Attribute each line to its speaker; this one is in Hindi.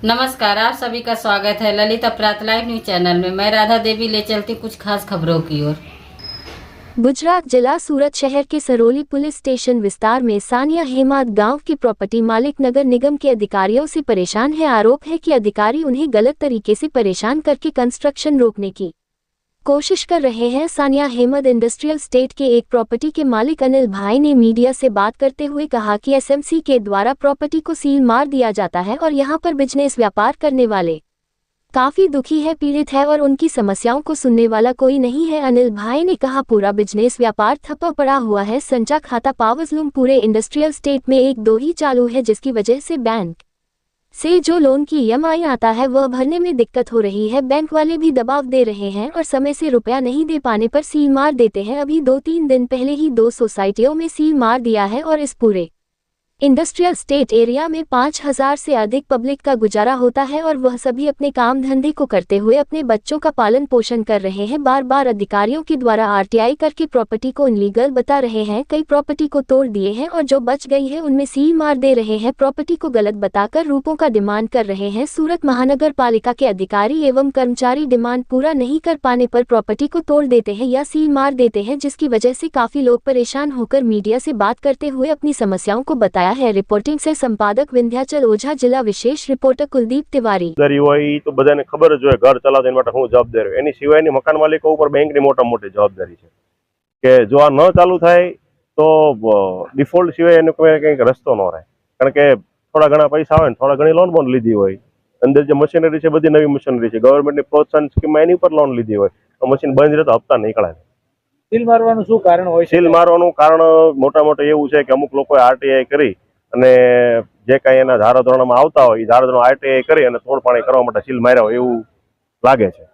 Speaker 1: नमस्कार, आप सभी का स्वागत है ललित अपराध लाइव न्यूज चैनल में। मैं राधा देवी ले चलती कुछ खास खबरों की ओर।
Speaker 2: गुजरात जिला सूरत शहर के सरोली पुलिस स्टेशन विस्तार में सानिया हेमाद गांव की प्रॉपर्टी मालिक नगर निगम के अधिकारियों से परेशान है। आरोप है कि अधिकारी उन्हें गलत तरीके से परेशान करके कंस्ट्रक्शन रोकने की कोशिश कर रहे हैं। सानिया हेमद इंडस्ट्रियल स्टेट के एक प्रॉपर्टी के मालिक अनिल भाई ने मीडिया से बात करते हुए कहा कि एसएमसी के द्वारा प्रॉपर्टी को सील मार दिया जाता है और यहां पर बिजनेस व्यापार करने वाले काफी दुखी है, पीड़ित है और उनकी समस्याओं को सुनने वाला कोई नहीं है। अनिल भाई ने कहा पूरा बिजनेस व्यापार ठप्प पड़ा हुआ है। संचा खाता पावजलूम पूरे इंडस्ट्रियल स्टेट में एक दो ही चालू है, जिसकी वजह से बैंक से जो लोन की ईएमआई आता है वह भरने में दिक्कत हो रही है। बैंक वाले भी दबाव दे रहे हैं और समय से रुपया नहीं दे पाने पर सील मार देते हैं। अभी 2-3 दिन पहले ही 2 सोसाइटियों में सील मार दिया है और इस पूरे इंडस्ट्रियल स्टेट एरिया में 5000 से अधिक पब्लिक का गुजारा होता है और वह सभी अपने काम धंधे को करते हुए अपने बच्चों का पालन पोषण कर रहे हैं। बार बार अधिकारियों के द्वारा आरटीआई करके प्रॉपर्टी को इनलीगल बता रहे हैं। कई प्रॉपर्टी को तोड़ दिए हैं और जो बच गई है उनमें सील मार दे रहे हैं। प्रॉपर्टी को गलत बताकर रूपों का डिमांड कर रहे हैं। सूरत महानगर पालिका के अधिकारी एवं कर्मचारी डिमांड पूरा नहीं कर पाने पर प्रॉपर्टी को तोड़ देते हैं या सील मार देते हैं, जिसकी वजह से काफी लोग परेशान होकर मीडिया से बात करते हुए अपनी समस्याओं को बताया है। रिपोर्टिंग से संपादक विंध्याचल ओझा, जिला विशेष रिपोर्टर कुलदीप तिवारी।
Speaker 3: तो बधाने खबर ज होय घर चलावे एना माटे हुं जवाबदार एनी सिवायनी मकान मालिको उपर बेंकनी मोटा मोटी जवाबदारी छे के जो आ न चालू थाय तो डिफॉल्ट सिवाय एने कोई कंईक रस्तो न रहे, कारण के थोड़ा घणा पैसा आवे ने थोड़ा घणी लोन बोन लीधी होय, अंदर जे मशीनरी छे बधी नवी मशीनरी छे, गवर्नमेंटनी प्रोत्साहन स्कीम एनी पर लोन लीधी होय तो मशीन बंध रहे तो हप्ता निकळे।
Speaker 4: सील मारवानुं शुं कारण होय?
Speaker 3: सील मारवानुं कारण मोटा मोटे एवुं छे के अमुक लोकोए आरटीआई करी અને જે કાંઈ એના ધારાધોરણમાં આવતા હોય એ ધારાધોરણ આરટીઆઈ કરી અને તોડપાણી કરવા માટે સીલ માર્યા હોય એવું લાગે છે।